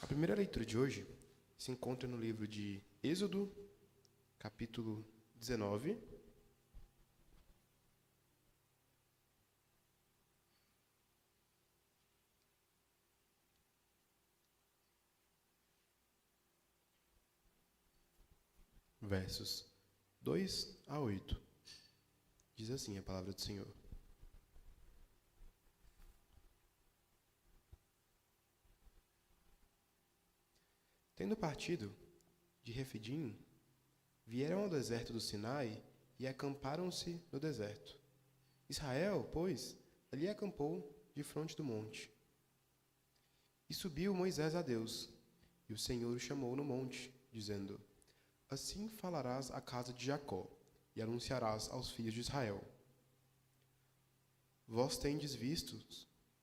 A primeira leitura de hoje se encontra no livro de Êxodo, capítulo 19, versos 2 a 8. Diz assim a palavra do Senhor. Tendo partido de Refidim, vieram ao deserto do Sinai e acamparam-se no deserto. Israel, pois, ali acampou defronte do monte. E subiu Moisés a Deus, e o Senhor o chamou no monte, dizendo: Assim falarás à casa de Jacó, e anunciarás aos filhos de Israel: Vós tendes visto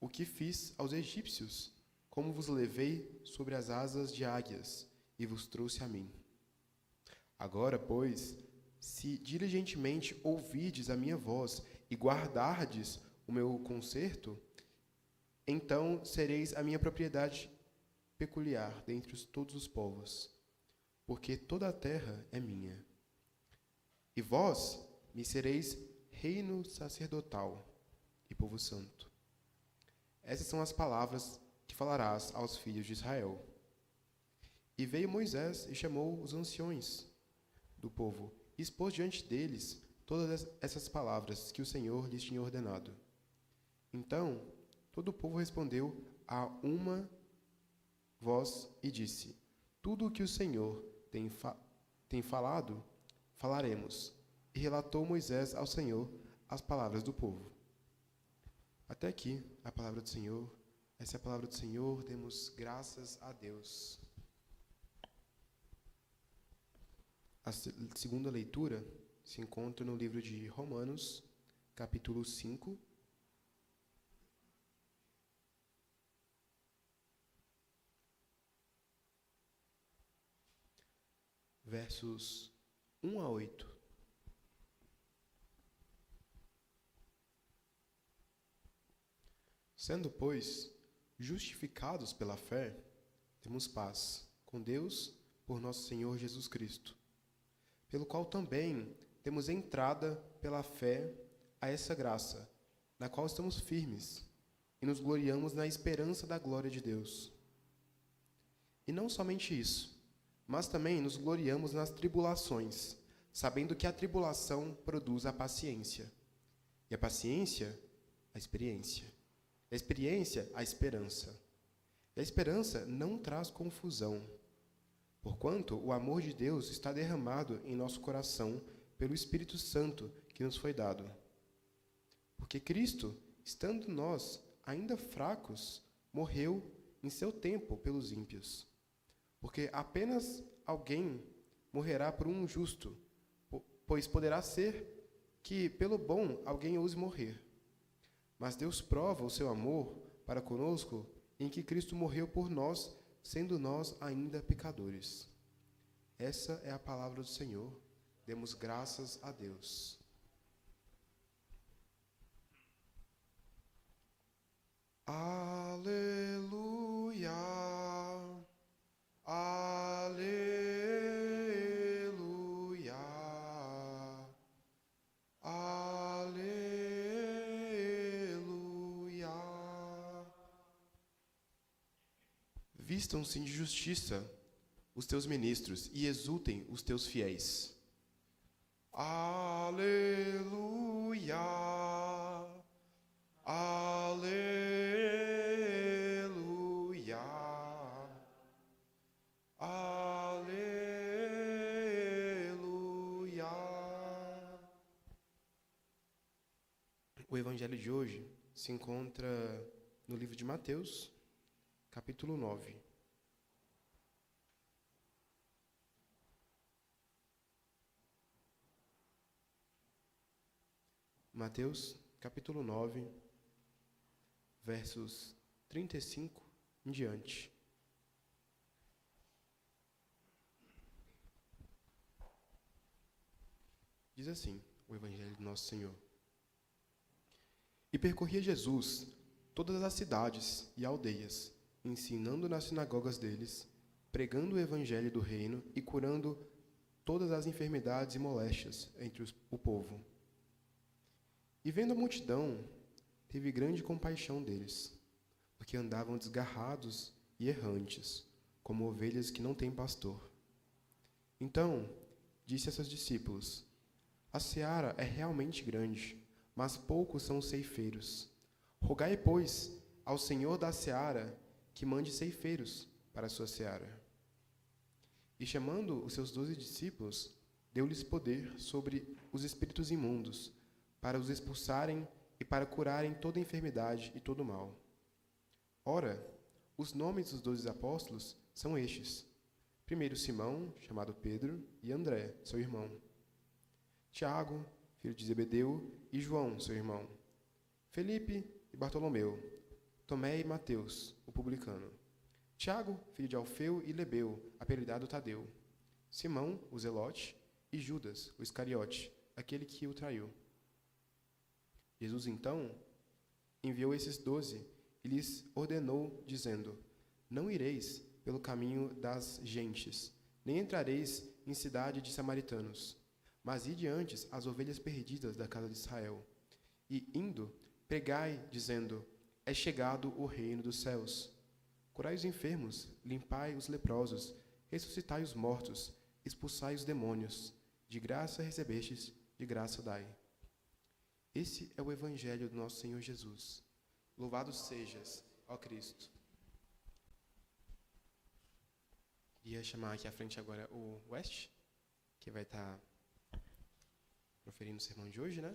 o que fiz aos egípcios, como vos levei sobre as asas de águias, e vos trouxe a mim. Agora, pois, se diligentemente ouvirdes a minha voz e guardardes o meu concerto, então sereis a minha propriedade peculiar dentre todos os povos, porque toda a terra é minha. E vós me sereis reino sacerdotal e povo santo. Essas são as palavras que falarás aos filhos de Israel. E veio Moisés e chamou os anciões do povo, e expôs diante deles todas essas palavras que o Senhor lhes tinha ordenado. Então todo o povo respondeu a uma voz e disse: Tudo o que o Senhor tem falado, falaremos. E relatou Moisés ao Senhor as palavras do povo. Até aqui a palavra do Senhor. Essa é a palavra do Senhor, demos graças a Deus. A segunda leitura se encontra no livro de Romanos, capítulo 5, versos 1 a 8. Sendo, pois, justificados pela fé, temos paz com Deus por nosso Senhor Jesus Cristo, pelo qual também temos entrada pela fé a essa graça, na qual estamos firmes e nos gloriamos na esperança da glória de Deus. E não somente isso, mas também nos gloriamos nas tribulações, sabendo que a tribulação produz a paciência, e a paciência, a experiência. A experiência, a esperança. E a esperança não traz confusão, porquanto o amor de Deus está derramado em nosso coração pelo Espírito Santo que nos foi dado. Porque Cristo, estando nós ainda fracos, morreu em seu tempo pelos ímpios. Porque apenas alguém morrerá por um justo, pois poderá ser que pelo bom alguém ouse morrer. Mas Deus prova o seu amor para conosco em que Cristo morreu por nós, sendo nós ainda pecadores. Essa é a palavra do Senhor. Demos graças a Deus. Aleluia, aleluia, aleluia. Vistam-se de justiça os teus ministros e exultem os teus fiéis. Aleluia, aleluia, aleluia. O evangelho de hoje se encontra no livro de Mateus, capítulo 9. Mateus, capítulo 9, versos 35 em diante. Diz assim o Evangelho do Nosso Senhor. E percorria Jesus todas as cidades e aldeias, ensinando nas sinagogas deles, pregando o evangelho do reino e curando todas as enfermidades e moléstias entre o povo. E vendo a multidão, teve grande compaixão deles, porque andavam desgarrados e errantes, como ovelhas que não têm pastor. Então, disse a seus discípulos: a seara é realmente grande, mas poucos são os ceifeiros. Rogai, pois, ao Senhor da seara que mande ceifeiros para a sua seara. E chamando os seus 12 discípulos, deu-lhes poder sobre os espíritos imundos, para os expulsarem e para curarem toda enfermidade e todo mal. Ora, os nomes dos 12 apóstolos são estes: primeiro Simão, chamado Pedro, e André, seu irmão. Tiago, filho de Zebedeu, e João, seu irmão. Felipe e Bartolomeu. Tomé e Mateus, o publicano. Tiago, filho de Alfeu e Lebeu, apelidado Tadeu. Simão, o Zelote, e Judas, o Iscariote, aquele que o traiu. Jesus, então, enviou esses 12 e lhes ordenou, dizendo: não ireis pelo caminho das gentes, nem entrareis em cidade de samaritanos, mas ide antes às ovelhas perdidas da casa de Israel. E, indo, pregai, dizendo: é chegado o reino dos céus. Curai os enfermos, limpai os leprosos, ressuscitai os mortos, expulsai os demônios. De graça recebestes, de graça dai. Esse é o evangelho do nosso Senhor Jesus. Louvado sejas, ó Cristo. Queria chamar aqui à frente agora o West, que vai estar proferindo o sermão de hoje, né?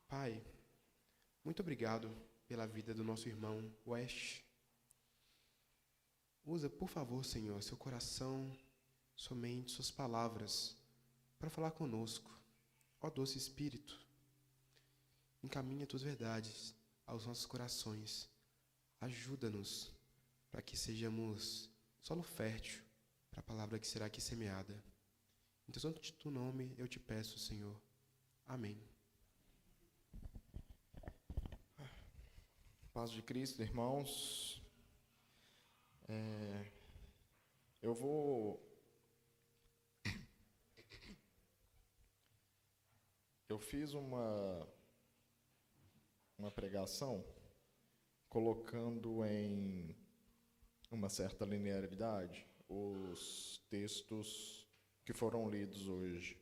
Pai, muito obrigado pela vida do nosso irmão West. Usa, por favor, Senhor, seu coração, somente suas palavras, para falar conosco. Ó doce Espírito, encaminha tuas verdades aos nossos corações. Ajuda-nos para que sejamos solo fértil para a palavra que será aqui semeada. Em teu nome eu te peço, Senhor. Amém. Paz de Cristo, irmãos. Eu fiz uma pregação colocando em uma certa linearidade os textos que foram lidos hoje.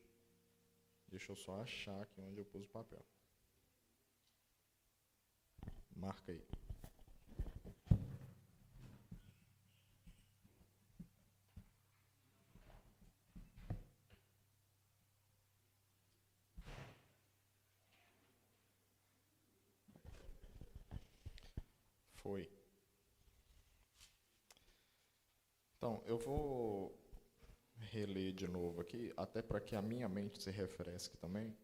Deixa eu só achar aqui onde eu pus o papel. Marca aí. Foi. Então, eu vou reler de novo aqui, até para que a minha mente se refresque também.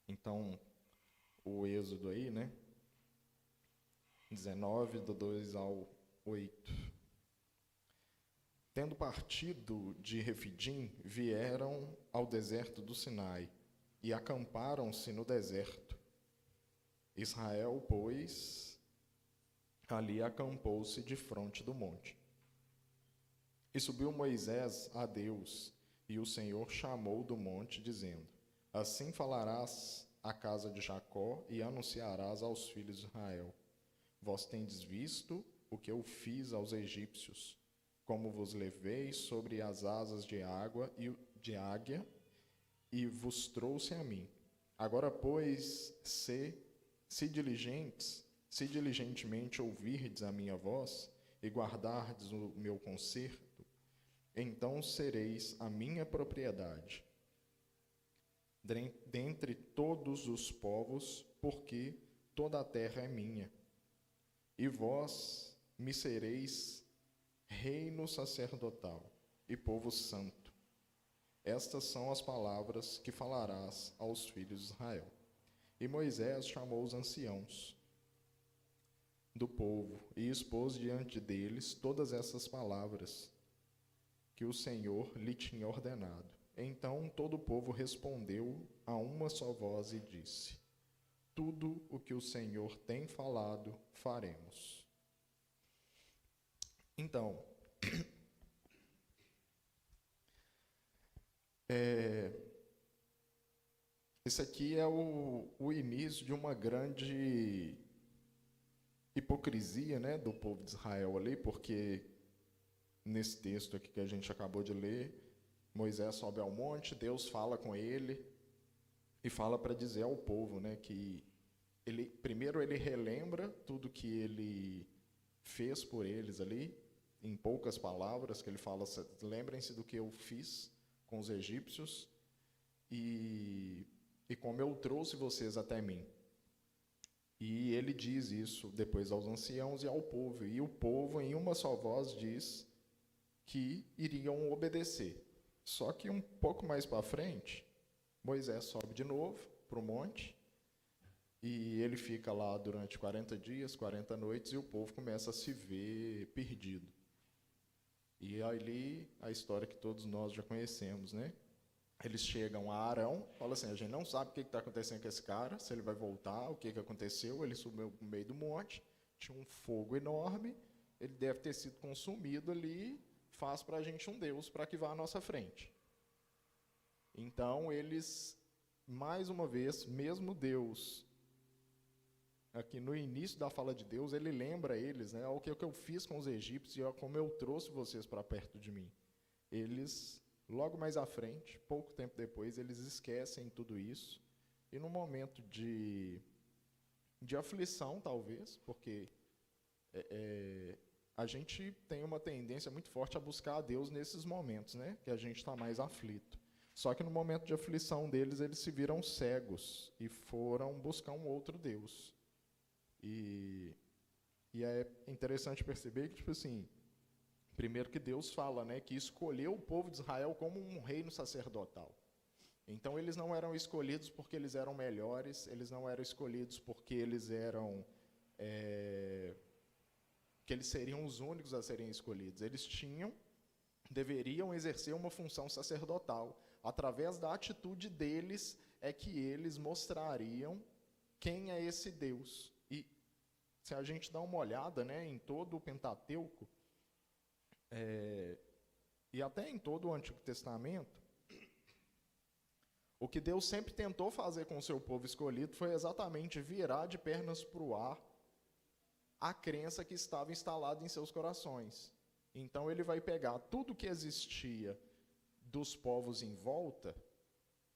Então, o Êxodo aí, né? 19, do 2 ao 8. Tendo partido de Refidim, vieram ao deserto do Sinai e acamparam-se no deserto. Israel, pois, ali acampou-se defronte do monte. E subiu Moisés a Deus, e o Senhor chamou do monte, dizendo: assim falarás à casa de Jacó e anunciarás aos filhos de Israel: vós tendes visto o que eu fiz aos egípcios, como vos levei sobre as asas de águia e vos trouxe a mim. Agora, pois, se diligentemente ouvirdes a minha voz e guardardes o meu conserto, então sereis a minha propriedade dentre todos os povos, porque toda a terra é minha. E vós me sereis reino sacerdotal e povo santo. Estas são as palavras que falarás aos filhos de Israel. E Moisés chamou os anciãos do povo e expôs diante deles todas essas palavras que o Senhor lhe tinha ordenado. Então todo o povo respondeu a uma só voz e disse: tudo o que o Senhor tem falado, faremos. Então, esse aqui é o início de uma grande hipocrisia, né, do povo de Israel ali, porque nesse texto aqui que a gente acabou de ler, Moisés sobe ao monte, Deus fala com ele e fala para dizer ao povo, né, que primeiro ele relembra tudo que ele fez por eles ali, em poucas palavras, que ele fala: lembrem-se do que eu fiz com os egípcios e como eu trouxe vocês até mim. E ele diz isso depois aos anciãos e ao povo, e o povo em uma só voz diz que iriam obedecer. Só que um pouco mais para frente, Moisés sobe de novo para o monte, e ele fica lá durante 40 dias, 40 noites, e o povo começa a se ver perdido. E ali a história que todos nós já conhecemos, né? Eles chegam a Arão, falam assim: a gente não sabe o que está acontecendo com esse cara, se ele vai voltar, o que aconteceu. Ele subiu no meio do monte, tinha um fogo enorme, ele deve ter sido consumido ali, faz para a gente um Deus para que vá à nossa frente. Então eles, mais uma vez, mesmo Deus, aqui no início da fala de Deus, ele lembra eles, né, o que eu fiz com os egípcios e como eu trouxe vocês para perto de mim. Eles, logo mais à frente, pouco tempo depois, eles esquecem tudo isso, e no momento de aflição, talvez, porque a gente tem uma tendência muito forte a buscar a Deus nesses momentos, né, que a gente está mais aflito. Só que no momento de aflição deles, eles se viram cegos e foram buscar um outro Deus. E é interessante perceber que, tipo assim, primeiro que Deus fala, né, que escolheu o povo de Israel como um reino sacerdotal. Então eles não eram escolhidos porque eles eram melhores, eles não eram escolhidos porque eles eram que eles seriam os únicos a serem escolhidos. Eles deveriam exercer uma função sacerdotal. Através da atitude deles é que eles mostrariam quem é esse Deus. E se a gente dá uma olhada, né, em todo o Pentateuco, e até em todo o Antigo Testamento, o que Deus sempre tentou fazer com o seu povo escolhido foi exatamente virar de pernas para o ar a crença que estava instalada em seus corações. Então ele vai pegar tudo que existia dos povos em volta,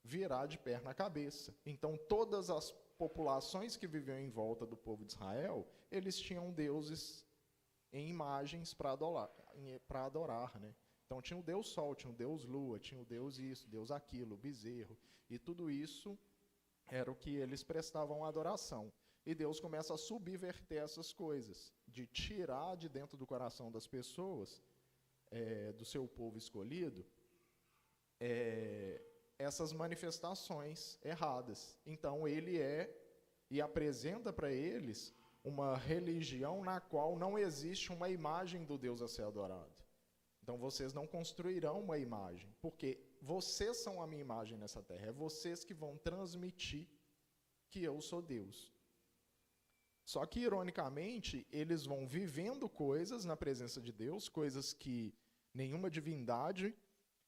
virar de perna à cabeça. Então todas as populações que viviam em volta do povo de Israel, eles tinham deuses em imagens para adorar, né? Então tinha o Deus Sol, tinha o Deus Lua, tinha o Deus isso, Deus aquilo, o bezerro, e tudo isso era o que eles prestavam adoração. E Deus começa a subverter essas coisas, de tirar de dentro do coração das pessoas, do seu povo escolhido, essas manifestações erradas. Então ele e apresenta para eles uma religião na qual não existe uma imagem do Deus a ser adorado. Então vocês não construirão uma imagem, porque vocês são a minha imagem nessa terra, é vocês que vão transmitir que eu sou Deus. Só que, ironicamente, eles vão vivendo coisas na presença de Deus, coisas que nenhuma divindade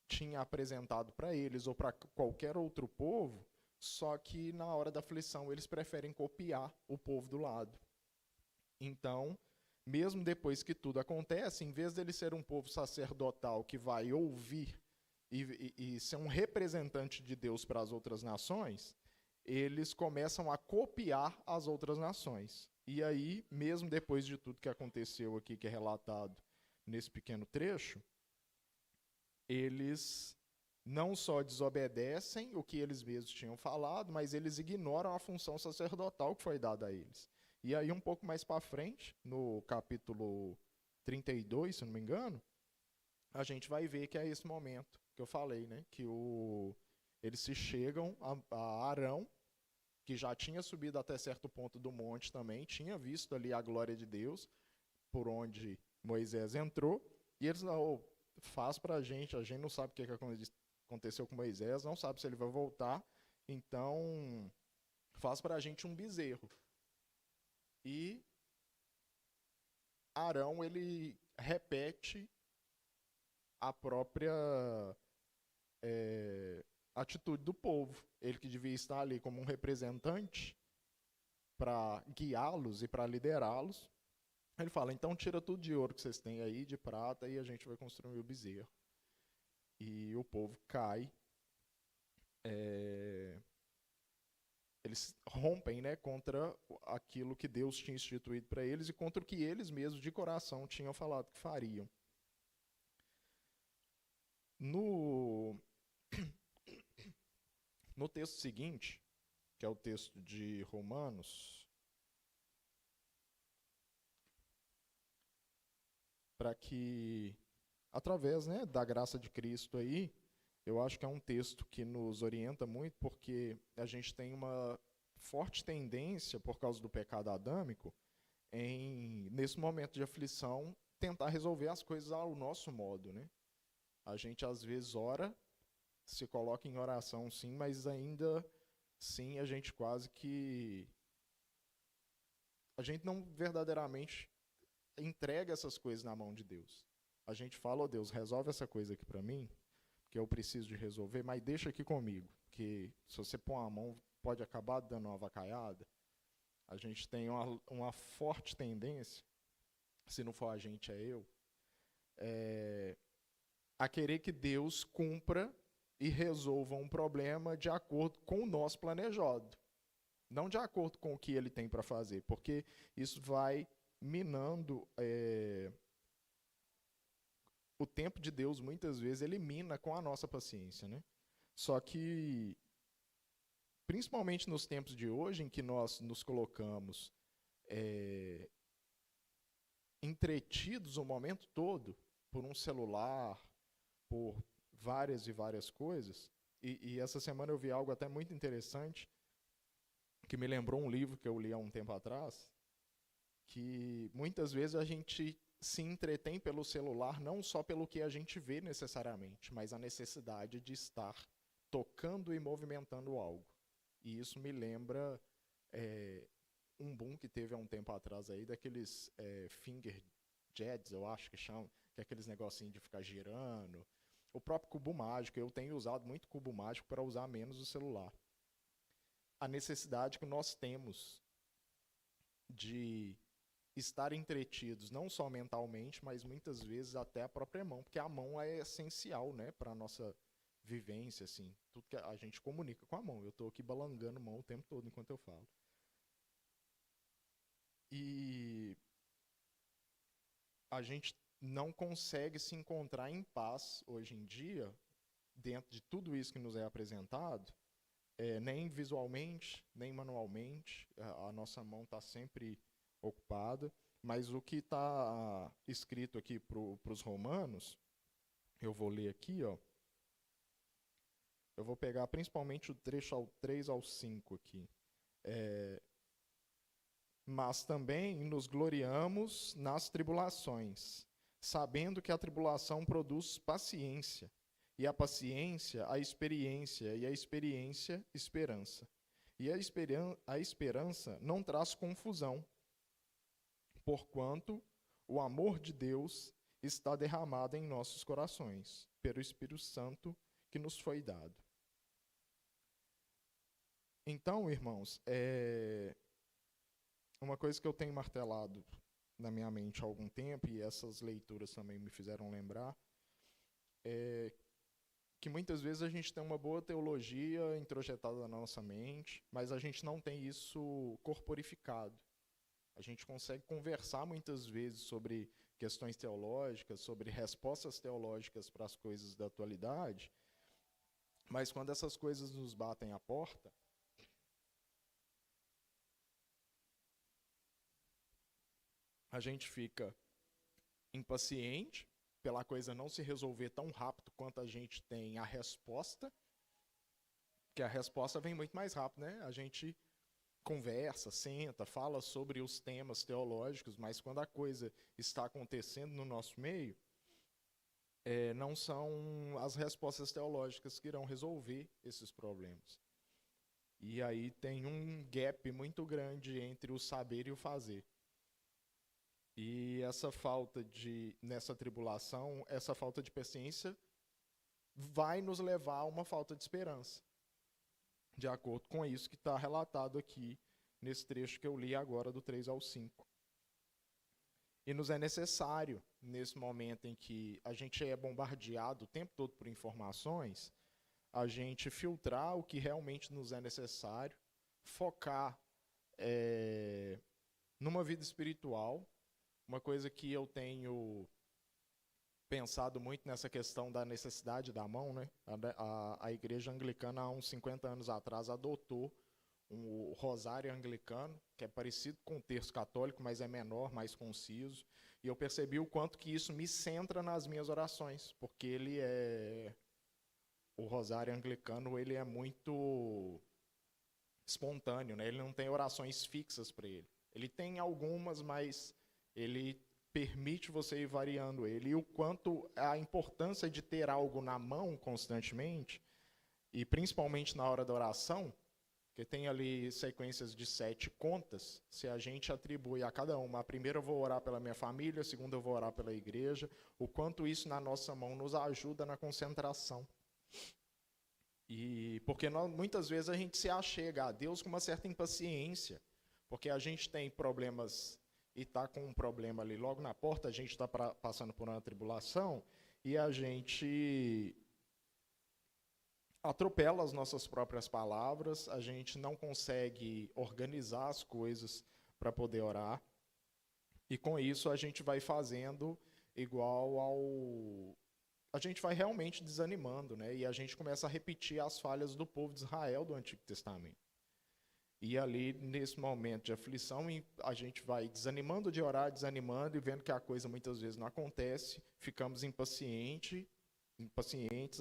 tinha apresentado para eles ou para qualquer outro povo, só que na hora da aflição eles preferem copiar o povo do lado. Então, mesmo depois que tudo acontece, em vez dele ser um povo sacerdotal que vai ouvir e ser um representante de Deus para as outras nações, eles começam a copiar as outras nações. E aí, mesmo depois de tudo que aconteceu aqui, que é relatado nesse pequeno trecho, eles não só desobedecem o que eles mesmos tinham falado, mas eles ignoram a função sacerdotal que foi dada a eles. E aí, um pouco mais para frente, no capítulo 32, se não me engano, a gente vai ver que é esse momento que eu falei, né? Que eles se chegam a Arão, que já tinha subido até certo ponto do monte também, tinha visto ali a glória de Deus, por onde Moisés entrou, e eles não, faz para a gente não sabe o que aconteceu com Moisés, não sabe se ele vai voltar, então faz para a gente um bezerro. E Arão, ele repete a própria atitude do povo. Ele que devia estar ali como um representante para guiá-los e para liderá-los. Ele fala, então tira tudo de ouro que vocês têm aí, de prata, e a gente vai construir o bezerro. E o povo cai. Eles rompem, né, contra aquilo que Deus tinha instituído para eles e contra o que eles mesmos de coração tinham falado que fariam. No texto seguinte, que é o texto de Romanos, para que, através, né, da graça de Cristo aí, eu acho que é um texto que nos orienta muito, porque a gente tem uma forte tendência, por causa do pecado adâmico, nesse momento de aflição, tentar resolver as coisas ao nosso modo, né? A gente, às vezes, ora, se coloca em oração, sim, mas ainda, sim, a gente quase que... A gente não verdadeiramente entrega essas coisas na mão de Deus. A gente fala, Deus, resolve essa coisa aqui para mim, que eu preciso de resolver, mas deixa aqui comigo, que se você pôr a mão, pode acabar dando uma avacaiada. A gente tem uma forte tendência, se não for a gente, é eu, a querer que Deus cumpra e resolva um problema de acordo com o nosso planejado, não de acordo com o que ele tem para fazer, porque isso vai minando o tempo de Deus, muitas vezes, ele mina com a nossa paciência, né? Só que, principalmente nos tempos de hoje, em que nós nos colocamos entretidos o momento todo por um celular, por várias e várias coisas, e essa semana eu vi algo até muito interessante, que me lembrou um livro que eu li há um tempo atrás, que muitas vezes a gente se entretém pelo celular não só pelo que a gente vê necessariamente, mas a necessidade de estar tocando e movimentando algo. E isso me lembra um boom que teve há um tempo atrás aí, daqueles finger jets, eu acho que chamam, que é aqueles negocinhos de ficar girando. O próprio cubo mágico, eu tenho usado muito cubo mágico para usar menos o celular. A necessidade que nós temos de estar entretidos, não só mentalmente, mas muitas vezes até a própria mão, porque a mão é essencial, né, para a nossa vivência, assim. Tudo que a gente comunica com a mão. Eu estou aqui balangando a mão o tempo todo enquanto eu falo. E a gente não consegue se encontrar em paz hoje em dia, dentro de tudo isso que nos é apresentado, nem visualmente, nem manualmente. A nossa mão está sempre ocupada, mas o que está escrito aqui para os romanos, eu vou ler aqui, ó. Eu vou pegar principalmente o trecho ao 3 ao 5 aqui. Mas também nos gloriamos nas tribulações, sabendo que a tribulação produz paciência, e a paciência, a experiência, e a experiência, esperança. E a esperança não traz confusão, porquanto o amor de Deus está derramado em nossos corações, pelo Espírito Santo que nos foi dado. Então, irmãos, uma coisa que eu tenho martelado na minha mente há algum tempo, e essas leituras também me fizeram lembrar, é que muitas vezes a gente tem uma boa teologia introjetada na nossa mente, mas a gente não tem isso corporificado. A gente consegue conversar muitas vezes sobre questões teológicas, sobre respostas teológicas para as coisas da atualidade, mas quando essas coisas nos batem à porta, a gente fica impaciente pela coisa não se resolver tão rápido quanto a gente tem a resposta, que a resposta vem muito mais rápido, né? A gente conversa, senta, fala sobre os temas teológicos, mas quando a coisa está acontecendo no nosso meio, não são as respostas teológicas que irão resolver esses problemas. E aí tem um gap muito grande entre o saber e o fazer. E nessa tribulação, essa falta de paciência vai nos levar a uma falta de esperança, de acordo com isso que está relatado aqui nesse trecho que eu li agora, do 3 ao 5. E nos é necessário, nesse momento em que a gente é bombardeado o tempo todo por informações, a gente filtrar o que realmente nos é necessário, focar numa vida espiritual. Uma coisa que eu tenho pensado muito nessa questão da necessidade da mão, né? A igreja anglicana, há uns 50 anos atrás, adotou o rosário anglicano, que é parecido com o terço católico, mas é menor, mais conciso. E eu percebi o quanto que isso me centra nas minhas orações, porque o rosário anglicano, ele é muito espontâneo, né? Ele não tem orações fixas para ele. Ele tem algumas, mas ele permite você ir variando ele. E o quanto a importância de ter algo na mão constantemente, e principalmente na hora da oração, porque tem ali sequências de 7 contas, se a gente atribui a cada uma, a primeira eu vou orar pela minha família, a segunda eu vou orar pela igreja, o quanto isso na nossa mão nos ajuda na concentração. E porque muitas vezes a gente se achega a Deus com uma certa impaciência, porque a gente tem problemas e está com um problema ali logo na porta, a gente está passando por uma tribulação e a gente atropela as nossas próprias palavras, a gente não consegue organizar as coisas para poder orar, e com isso a gente vai fazendo igual ao... A gente vai realmente desanimando, né? E a gente começa a repetir as falhas do povo de Israel do Antigo Testamento. E ali, nesse momento de aflição, a gente vai desanimando de orar, desanimando e vendo que a coisa muitas vezes não acontece, ficamos impacientes,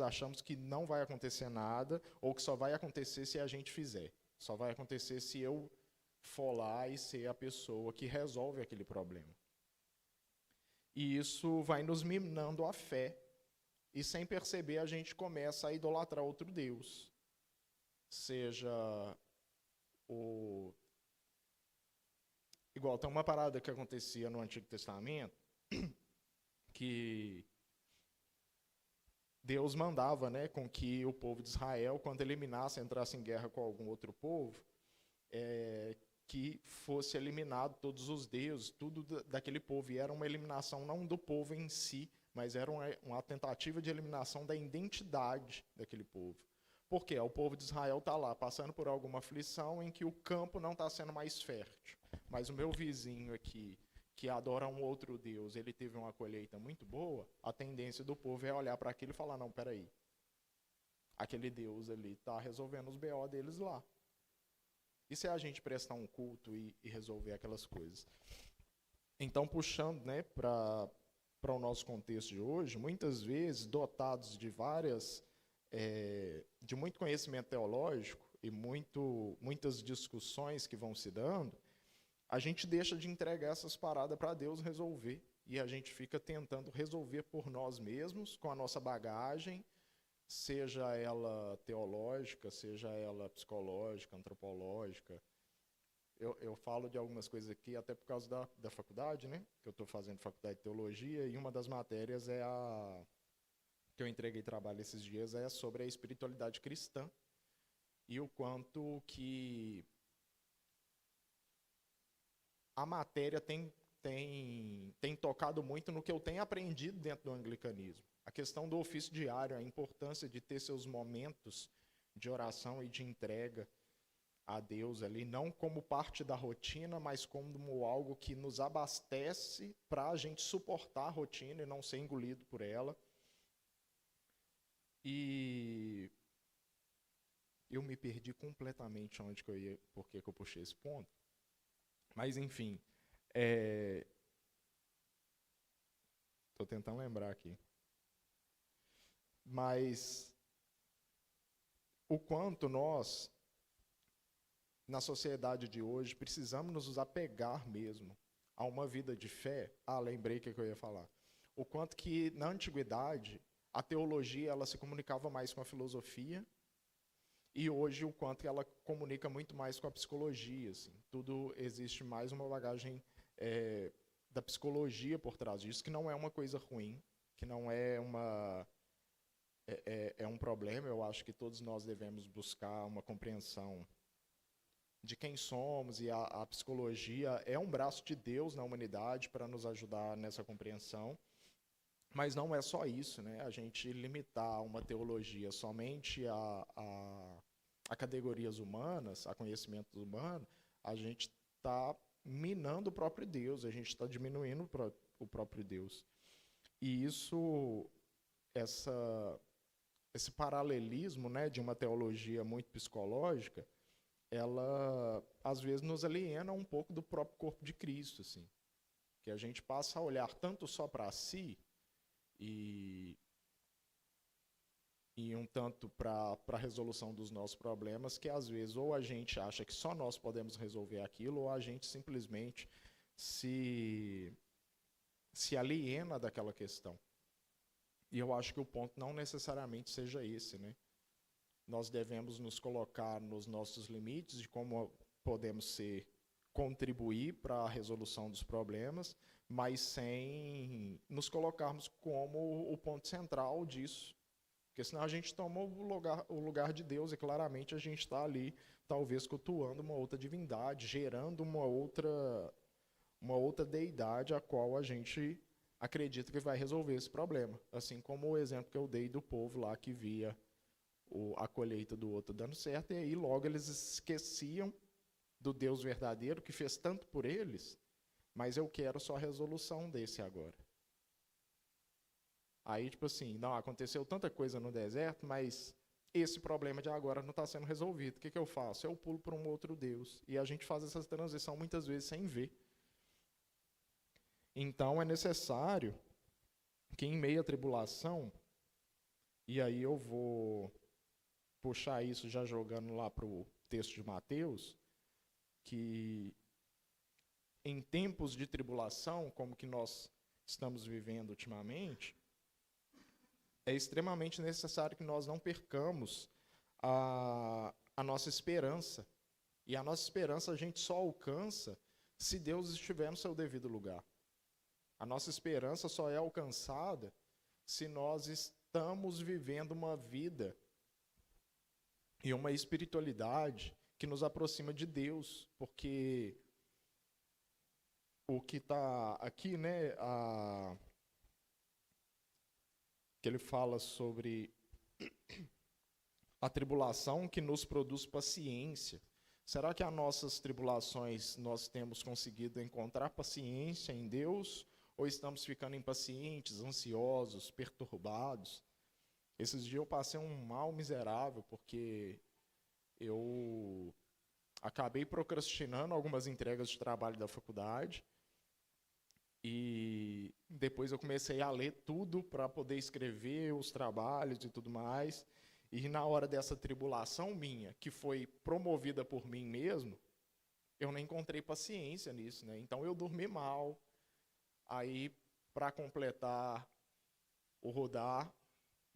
achamos que não vai acontecer nada, ou que só vai acontecer se a gente fizer. Só vai acontecer se eu for lá e ser a pessoa que resolve aquele problema. E isso vai nos minando a fé. E sem perceber, a gente começa a idolatrar outro Deus. Seja igual, tem uma parada que acontecia no Antigo Testamento, que Deus mandava, né, com que o povo de Israel, quando eliminasse, entrasse em guerra com algum outro povo, que fosse eliminado todos os deuses, tudo daquele povo. E era uma eliminação não do povo em si, mas era uma tentativa de eliminação da identidade daquele povo. Por quê? O povo de Israel está lá, passando por alguma aflição em que o campo não está sendo mais fértil. Mas o meu vizinho aqui, que adora um outro Deus, ele teve uma colheita muito boa, a tendência do povo é olhar para aquilo e falar, não, peraí, aquele Deus ali está resolvendo os BO deles lá. E se a gente prestar um culto e resolver aquelas coisas? Então, puxando, né, para o nosso contexto de hoje, muitas vezes, dotados de de muito conhecimento teológico e muitas discussões que vão se dando, a gente deixa de entregar essas paradas para Deus resolver. E a gente fica tentando resolver por nós mesmos, com a nossa bagagem, seja ela teológica, seja ela psicológica, antropológica. Eu falo de algumas coisas aqui, até por causa da faculdade, né? Que eu estou fazendo faculdade de teologia, e uma das matérias que eu entreguei trabalho esses dias é sobre a espiritualidade cristã e o quanto que a matéria tem tocado muito no que eu tenho aprendido dentro do anglicanismo. A questão do ofício diário, a importância de ter seus momentos de oração e de entrega a Deus ali, não como parte da rotina, mas como algo que nos abastece para a gente suportar a rotina e não ser engolido por ela. E eu me perdi completamente onde que eu ia, por que eu puxei esse ponto. Mas, enfim, estou tentando lembrar aqui. Mas o quanto nós, na sociedade de hoje, precisamos nos apegar mesmo a uma vida de fé. Lembrei o que eu ia falar. O quanto que, na antiguidade, a teologia ela se comunicava mais com a filosofia E hoje o quanto ela comunica muito mais com a psicologia, assim. Tudo existe mais uma bagagem da psicologia por trás disso, que não é uma coisa ruim, que não é um problema. Eu acho que todos nós devemos buscar uma compreensão de quem somos, e a psicologia é um braço de Deus na humanidade para nos ajudar nessa compreensão. Mas não é só isso, né? A gente limitar uma teologia somente a categorias humanas, a conhecimentos humanos, a gente está minando o próprio Deus, a gente está diminuindo o próprio Deus. E esse paralelismo, né, de uma teologia muito psicológica, ela às vezes nos aliena um pouco do próprio corpo de Cristo, assim, que a gente passa a olhar tanto só para si e um tanto para a resolução dos nossos problemas, que às vezes ou a gente acha que só nós podemos resolver aquilo, ou a gente simplesmente se aliena daquela questão. E eu acho que o ponto não necessariamente seja esse, né? Nós devemos nos colocar nos nossos limites de como podemos contribuir para a resolução dos problemas, mas sem nos colocarmos como o ponto central disso. Porque senão a gente toma o lugar de Deus, e claramente a gente está ali, talvez, cultuando uma outra divindade, gerando uma outra deidade a qual a gente acredita que vai resolver esse problema. Assim como o exemplo que eu dei do povo lá que via a colheita do outro dando certo, e aí logo eles esqueciam do Deus verdadeiro que fez tanto por eles, mas eu quero só a resolução desse agora. Aí, tipo assim, não, aconteceu tanta coisa no deserto, mas esse problema de agora não está sendo resolvido. O que eu faço? Eu pulo para um outro Deus. E a gente faz essa transição muitas vezes sem ver. Então, é necessário que em meio à tribulação, e aí eu vou puxar isso já jogando lá para o texto de Mateus, que em tempos de tribulação, como que nós estamos vivendo ultimamente, é extremamente necessário que nós não percamos a nossa esperança. E a nossa esperança a gente só alcança se Deus estiver no seu devido lugar. A nossa esperança só é alcançada se nós estamos vivendo uma vida e uma espiritualidade que nos aproxima de Deus, porque o que está aqui, né, que ele fala sobre a tribulação que nos produz paciência. Será que as nossas tribulações nós temos conseguido encontrar paciência em Deus, ou estamos ficando impacientes, ansiosos, perturbados? Esses dias eu passei um mal miserável, porque eu acabei procrastinando algumas entregas de trabalho da faculdade, e depois eu comecei a ler tudo para poder escrever os trabalhos e tudo mais. E na hora dessa tribulação minha, que foi promovida por mim mesmo, eu não encontrei paciência nisso, né? Então eu dormi mal. Aí, para completar o rodar,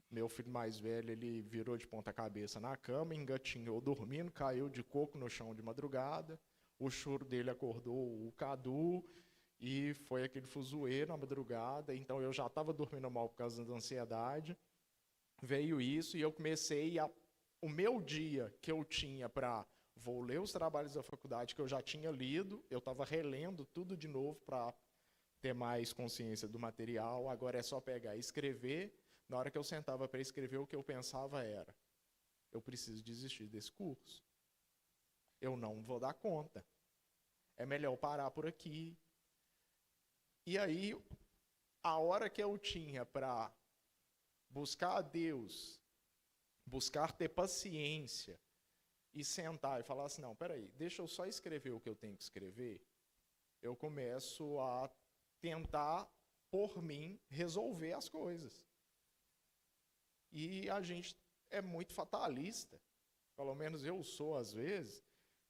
meu filho mais velho, ele virou de ponta cabeça na cama, engatinhou dormindo, caiu de coco no chão de madrugada. O choro dele acordou o Cadu, e foi aquele fuzuê na madrugada. Então eu já estava dormindo mal por causa da ansiedade. Veio isso e eu comecei o meu dia que eu tinha para vou ler os trabalhos da faculdade que eu já tinha lido, eu estava relendo tudo de novo para ter mais consciência do material. Agora é só pegar e escrever. Na hora que eu sentava para escrever, o que eu pensava era: eu preciso desistir desse curso. Eu não vou dar conta. É melhor parar por aqui. E aí, a hora que eu tinha para buscar a Deus, buscar ter paciência e sentar e falar assim: não, peraí, deixa eu só escrever o que eu tenho que escrever, eu começo a tentar, por mim, resolver as coisas. E a gente é muito fatalista, pelo menos eu sou às vezes.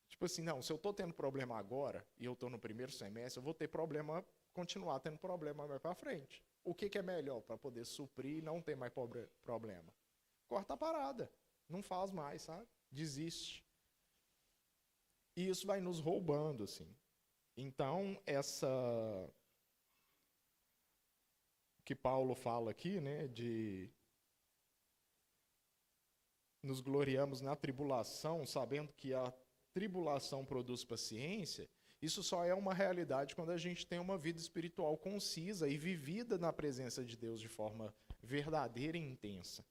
Tipo assim, não, se eu estou tendo problema agora e eu estou no primeiro semestre, eu vou ter problema, continuar tendo problema mais para frente. O que é melhor para poder suprir e não ter mais problema? Corta a parada, não faz mais, sabe? desiste. E isso vai nos roubando, assim. Então, que Paulo fala aqui, né, de nos gloriamos na tribulação, sabendo que a tribulação produz paciência, isso só é uma realidade quando a gente tem uma vida espiritual concisa e vivida na presença de Deus de forma verdadeira e intensa.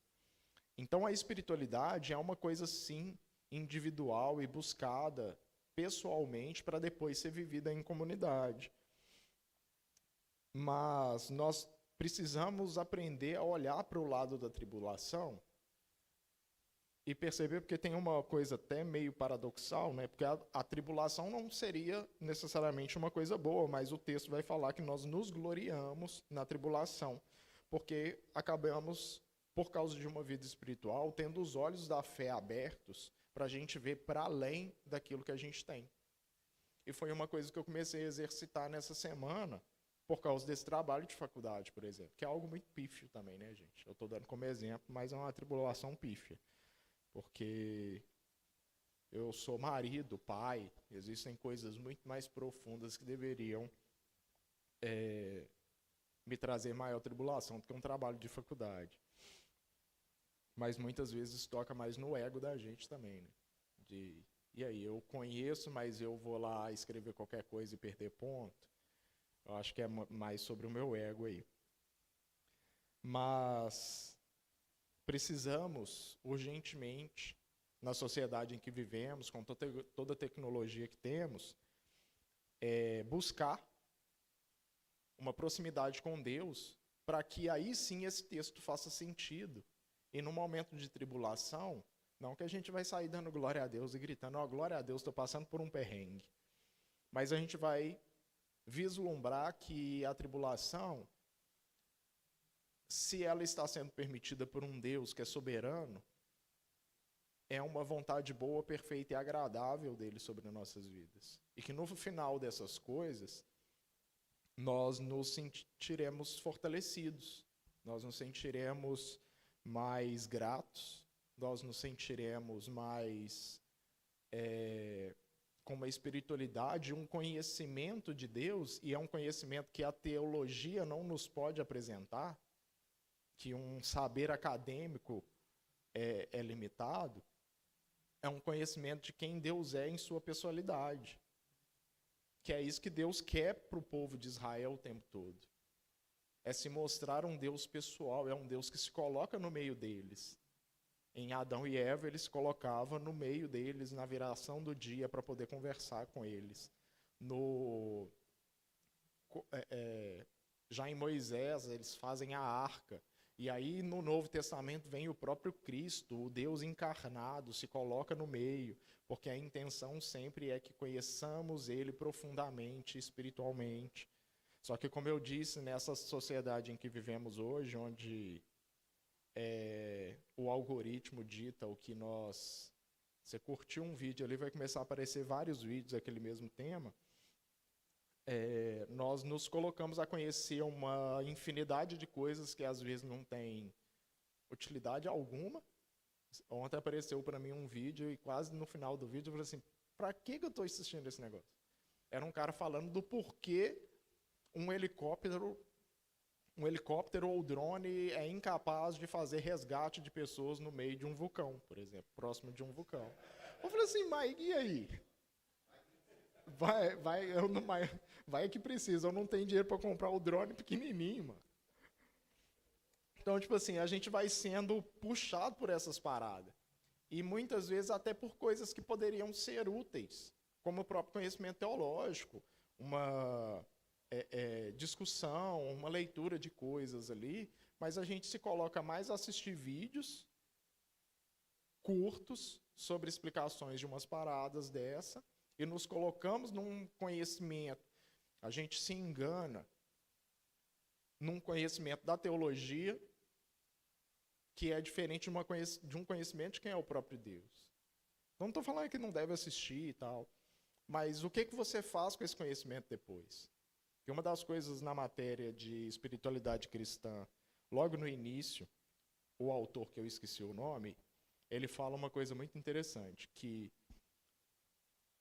Então, a espiritualidade é uma coisa, sim, individual e buscada pessoalmente para depois ser vivida em comunidade. Mas nós precisamos aprender a olhar para o lado da tribulação e perceber, porque tem uma coisa até meio paradoxal, né? Porque a tribulação não seria necessariamente uma coisa boa, mas o texto vai falar que nós nos gloriamos na tribulação, porque acabamos, por causa de uma vida espiritual, tendo os olhos da fé abertos para a gente ver para além daquilo que a gente tem. E foi uma coisa que eu comecei a exercitar nessa semana, por causa desse trabalho de faculdade, por exemplo, que é algo muito pífio também, né, gente? Eu estou dando como exemplo, mas é uma tribulação pífia. Porque eu sou marido, pai, existem coisas muito mais profundas que deveriam me trazer maior tribulação do que um trabalho de faculdade. Mas muitas vezes toca mais no ego da gente também, né? E aí, eu conheço, mas eu vou lá escrever qualquer coisa e perder ponto. Eu acho que é mais sobre o meu ego aí. Mas precisamos, urgentemente, na sociedade em que vivemos, com toda a tecnologia que temos, buscar uma proximidade com Deus, para que aí sim esse texto faça sentido. E no momento de tribulação, não que a gente vai sair dando glória a Deus e gritando, ó, glória a Deus, estou passando por um perrengue. Mas a gente vai vislumbrar que a tribulação, se ela está sendo permitida por um Deus que é soberano, é uma vontade boa, perfeita e agradável dele sobre nossas vidas. E que no final dessas coisas, nós nos sentiremos fortalecidos, nós nos sentiremos mais gratos, nós nos sentiremos mais com uma espiritualidade, um conhecimento de Deus, e é um conhecimento que a teologia não nos pode apresentar, que um saber acadêmico é limitado, é um conhecimento de quem Deus é em sua pessoalidade. Que é isso que Deus quer para o povo de Israel o tempo todo. É se mostrar um Deus pessoal, é um Deus que se coloca no meio deles. Em Adão e Eva, ele se colocava no meio deles, na viração do dia, para poder conversar com eles. Já em Moisés, eles fazem a arca. E aí, no Novo Testamento, vem o próprio Cristo, o Deus encarnado, se coloca no meio, porque a intenção sempre é que conheçamos Ele profundamente, espiritualmente. Só que, como eu disse, nessa sociedade em que vivemos hoje, onde o algoritmo dita o que nós... Você curtiu um vídeo ali, vai começar a aparecer vários vídeos daquele mesmo tema. Nós nos colocamos a conhecer uma infinidade de coisas que às vezes não tem utilidade alguma. Ontem apareceu para mim um vídeo e quase no final do vídeo eu falei assim, para que eu estou assistindo esse negócio? Era um cara falando do porquê um helicóptero ou drone é incapaz de fazer resgate de pessoas no meio de um vulcão, por exemplo, próximo de um vulcão. Eu falei assim, mas e aí? Vai que precisa, eu não tenho dinheiro para comprar o drone pequenininho, mano. Então, tipo assim, a gente vai sendo puxado por essas paradas. E muitas vezes até por coisas que poderiam ser úteis, como o próprio conhecimento teológico, uma discussão, uma leitura de coisas ali, mas a gente se coloca mais a assistir vídeos curtos sobre explicações de umas paradas dessa, e nos colocamos num conhecimento, a gente se engana num conhecimento da teologia que é diferente de um conhecimento de quem é o próprio Deus. Não estou falando que não deve assistir e tal, mas o que você faz com esse conhecimento depois? Porque uma das coisas na matéria de espiritualidade cristã, logo no início, o autor, que eu esqueci o nome, ele fala uma coisa muito interessante, que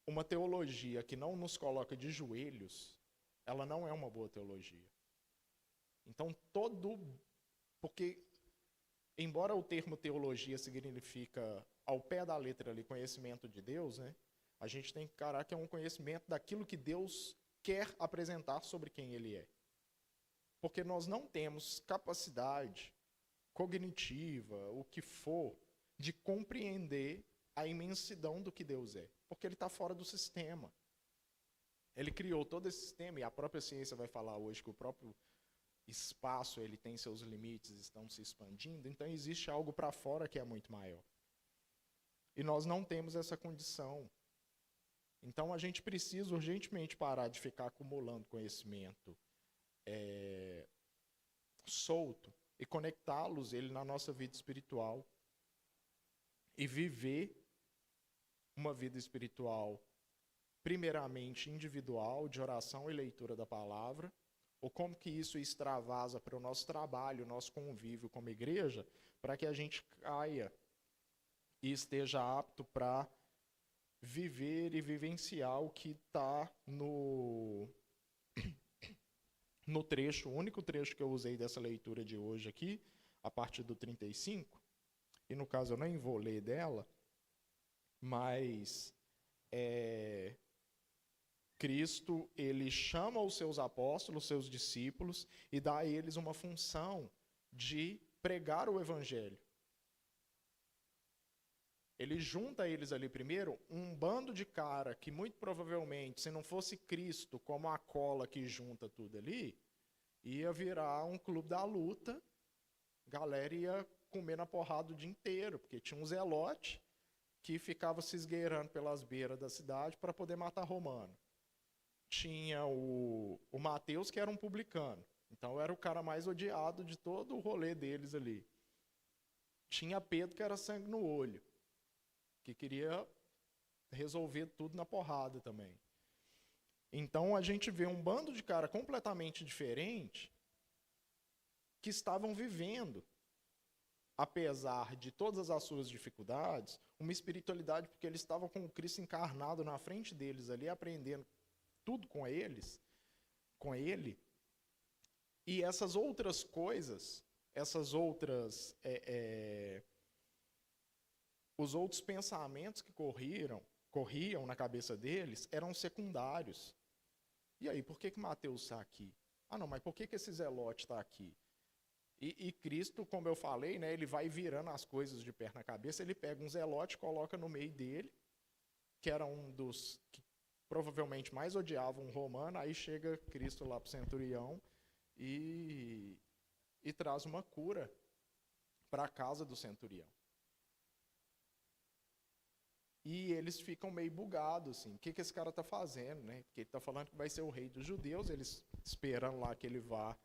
uma teologia que não nos coloca de joelhos, ela não é uma boa teologia. Então, porque, embora o termo teologia significa, ao pé da letra ali, conhecimento de Deus, né, a gente tem que encarar que é um conhecimento daquilo que Deus quer apresentar sobre quem Ele é. Porque nós não temos capacidade cognitiva, o que for, de compreender a imensidão do que Deus é. Porque Ele está fora do sistema. Ele criou todo esse sistema, e a própria ciência vai falar hoje que o próprio espaço ele tem seus limites, estão se expandindo, então existe algo para fora que é muito maior. E nós não temos essa condição. Então a gente precisa urgentemente parar de ficar acumulando conhecimento solto e conectá-los ele na nossa vida espiritual e viver uma vida espiritual primeiramente individual, de oração e leitura da palavra, ou como que isso extravasa para o nosso trabalho, o nosso convívio como igreja, para que a gente caia e esteja apto para viver e vivenciar o que está no trecho, o único trecho que eu usei dessa leitura de hoje aqui, a partir do 35, e no caso eu nem vou ler dela, mas Cristo, ele chama os seus apóstolos, os seus discípulos, e dá a eles uma função de pregar o evangelho. Ele junta eles ali primeiro, um bando de cara que muito provavelmente, se não fosse Cristo como a cola que junta tudo ali, ia virar um clube da luta, a galera ia comer na porrada o dia inteiro, porque tinha um zelote que ficava se esgueirando pelas beiras da cidade para poder matar romano. Tinha o Mateus, que era um publicano, então era o cara mais odiado de todo o rolê deles ali. Tinha Pedro, que era sangue no olho, que queria resolver tudo na porrada também. Então a gente vê um bando de cara completamente diferente que estavam vivendo, apesar de todas as suas dificuldades, uma espiritualidade, porque eles estavam com o Cristo encarnado na frente deles ali, aprendendo tudo com ele, e essas outras coisas, os outros pensamentos que corriam na cabeça deles eram secundários. E aí, por que Mateus está aqui? Ah, não, mas por que esse zelote está aqui? E Cristo, como eu falei, né, ele vai virando as coisas de perna na cabeça, ele pega um zelote, coloca no meio dele, que era um dos que provavelmente mais odiavam um romano, aí chega Cristo lá para o centurião e traz uma cura para a casa do centurião. E eles ficam meio bugados, assim, o que esse cara está fazendo, né? Porque ele está falando que vai ser o rei dos judeus, eles esperando lá que ele vá...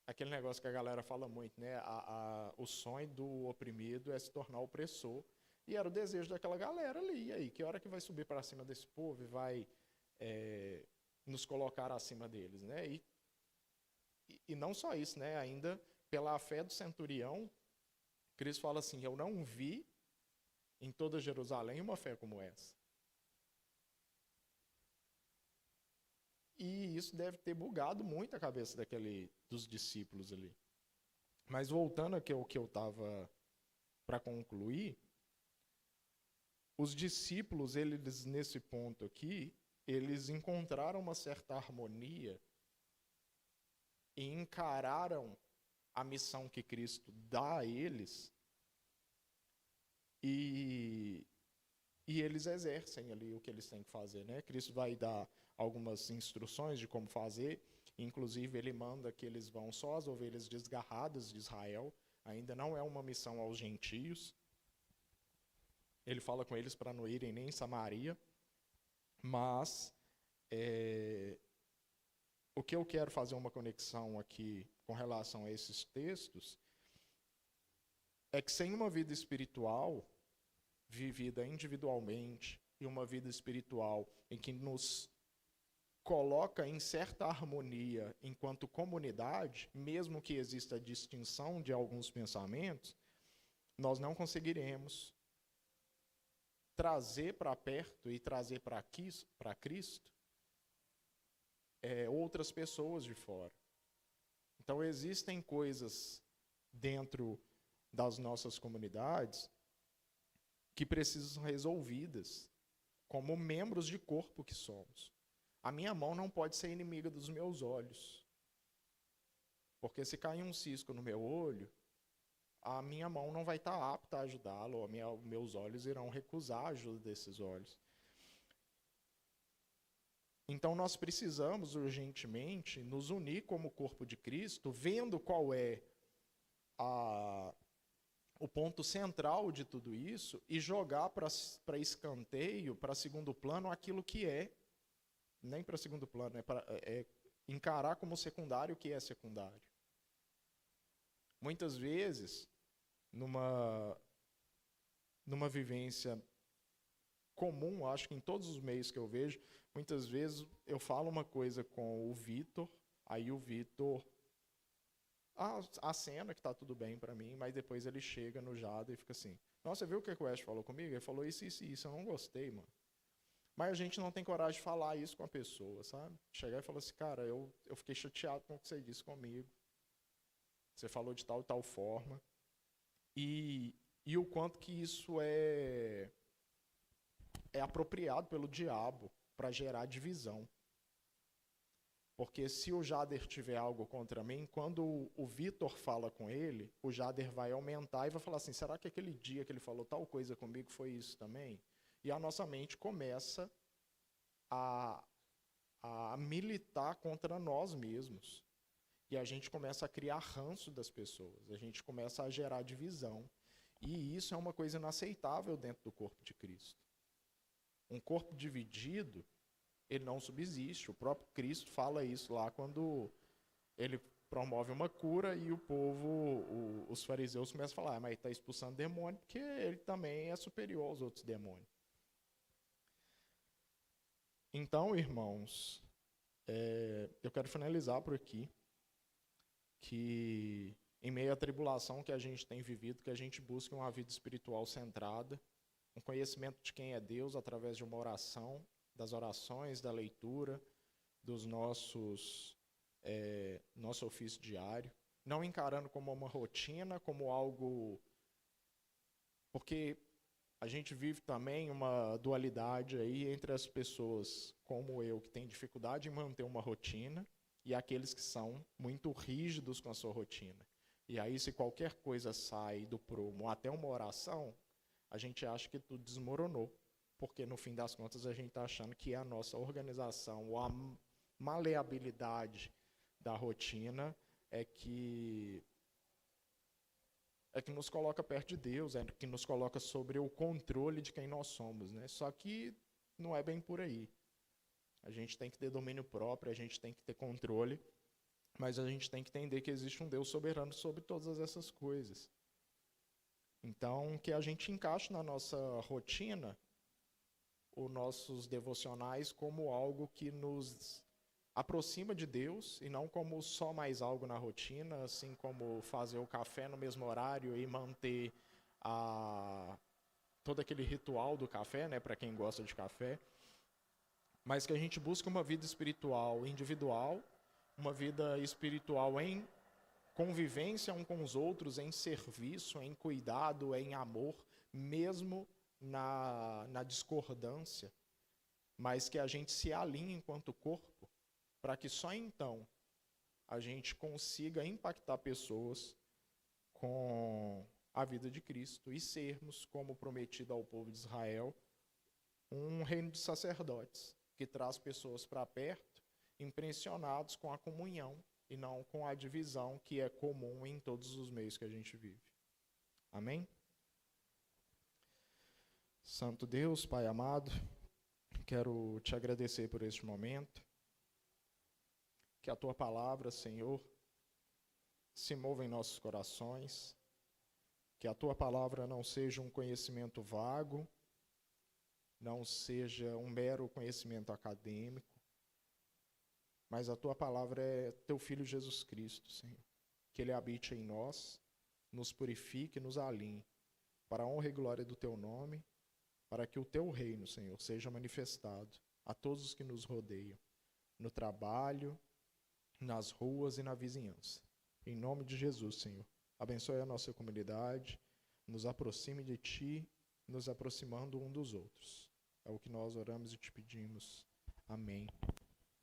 Aquele negócio que a galera fala muito, né? O sonho do oprimido é se tornar opressor. E era o desejo daquela galera ali. E aí, que hora que vai subir para cima desse povo e vai nos colocar acima deles, né? E não só isso, né? Ainda pela fé do centurião, Cristo fala assim, eu não vi em toda Jerusalém uma fé como essa. E isso deve ter bugado muito a cabeça dos discípulos ali. Mas voltando ao que eu estava para concluir, os discípulos, eles nesse ponto aqui, eles encontraram uma certa harmonia e encararam a missão que Cristo dá a eles e eles exercem ali o que eles têm que fazer, né? Cristo vai dar algumas instruções de como fazer, inclusive ele manda que eles vão só as ovelhas desgarradas de Israel, ainda não é uma missão aos gentios. Ele fala com eles para não irem nem em Samaria, mas o que eu quero fazer uma conexão aqui com relação a esses textos é que sem uma vida espiritual vivida individualmente e uma vida espiritual em que nos coloca em certa harmonia enquanto comunidade, mesmo que exista a distinção de alguns pensamentos, nós não conseguiremos trazer para perto e trazer para Cristo outras pessoas de fora. Então, existem coisas dentro das nossas comunidades que precisam ser resolvidas como membros de corpo que somos. A minha mão não pode ser inimiga dos meus olhos. Porque se cair um cisco no meu olho, a minha mão não vai estar apta a ajudá-lo, ou meus olhos irão recusar a ajuda desses olhos. Então nós precisamos urgentemente nos unir como corpo de Cristo, vendo qual é o ponto central de tudo isso e jogar para escanteio, para segundo plano, aquilo que nem para segundo plano, é encarar como secundário o que é secundário. Muitas vezes, numa vivência comum, acho que em todos os meios que eu vejo, muitas vezes eu falo uma coisa com o Vitor, aí o Vitor acena que está tudo bem para mim, mas depois ele chega no Jader e fica assim, nossa, você viu o que o West falou comigo? Ele falou isso, isso e isso, eu não gostei, mano. Mas a gente não tem coragem de falar isso com a pessoa, sabe? Chegar e falar assim, cara, eu fiquei chateado com o que você disse comigo. Você falou de tal e tal forma. E o quanto que isso é apropriado pelo diabo para gerar divisão. Porque se o Jader tiver algo contra mim, quando o Vitor fala com ele, o Jader vai aumentar e vai falar assim, será que aquele dia que ele falou tal coisa comigo foi isso também? E a nossa mente começa a militar contra nós mesmos. E a gente começa a criar ranço das pessoas. A gente começa a gerar divisão. E isso é uma coisa inaceitável dentro do corpo de Cristo. Um corpo dividido, ele não subsiste. O próprio Cristo fala isso lá quando ele promove uma cura e o povo, os fariseus começam a falar, mas ele está expulsando demônio porque ele também é superior aos outros demônios. Então, irmãos, eu quero finalizar por aqui, que em meio à tribulação que a gente tem vivido, que a gente busque uma vida espiritual centrada, um conhecimento de quem é Deus através de uma oração, das orações, da leitura, dos nosso ofício diário, não encarando como uma rotina, como algo... Porque a gente vive também uma dualidade aí entre as pessoas como eu, que têm dificuldade em manter uma rotina, e aqueles que são muito rígidos com a sua rotina. E aí, se qualquer coisa sai do prumo, até uma oração, a gente acha que tudo desmoronou. Porque, no fim das contas, a gente está achando que a nossa organização, ou a maleabilidade da rotina é que nos coloca perto de Deus, é que nos coloca sobre o controle de quem nós somos, né? Só que não é bem por aí. A gente tem que ter domínio próprio, a gente tem que ter controle, mas a gente tem que entender que existe um Deus soberano sobre todas essas coisas. Então, que a gente encaixe na nossa rotina os nossos devocionais como algo que nos aproxima de Deus e não como só mais algo na rotina, assim como fazer o café no mesmo horário e manter todo aquele ritual do café, né, para quem gosta de café, mas que a gente busque uma vida espiritual individual, uma vida espiritual em convivência um com os outros, em serviço, em cuidado, em amor, mesmo na discordância, mas que a gente se alinhe enquanto corpo, para que só então a gente consiga impactar pessoas com a vida de Cristo e sermos, como prometido ao povo de Israel, um reino de sacerdotes, que traz pessoas para perto, impressionados com a comunhão e não com a divisão que é comum em todos os meios que a gente vive. Amém? Santo Deus, Pai amado, quero te agradecer por este momento. Que a Tua palavra, Senhor, se mova em nossos corações. Que a Tua palavra não seja um conhecimento vago, não seja um mero conhecimento acadêmico, mas a tua palavra é teu Filho Jesus Cristo, Senhor. Que ele habite em nós, nos purifique e nos alinhe, para a honra e glória do teu nome, para que o teu reino, Senhor, seja manifestado a todos os que nos rodeiam, no trabalho, nas ruas e na vizinhança. Em nome de Jesus, Senhor, abençoe a nossa comunidade, nos aproxime de ti, nos aproximando um dos outros. É o que nós oramos e te pedimos. Amém.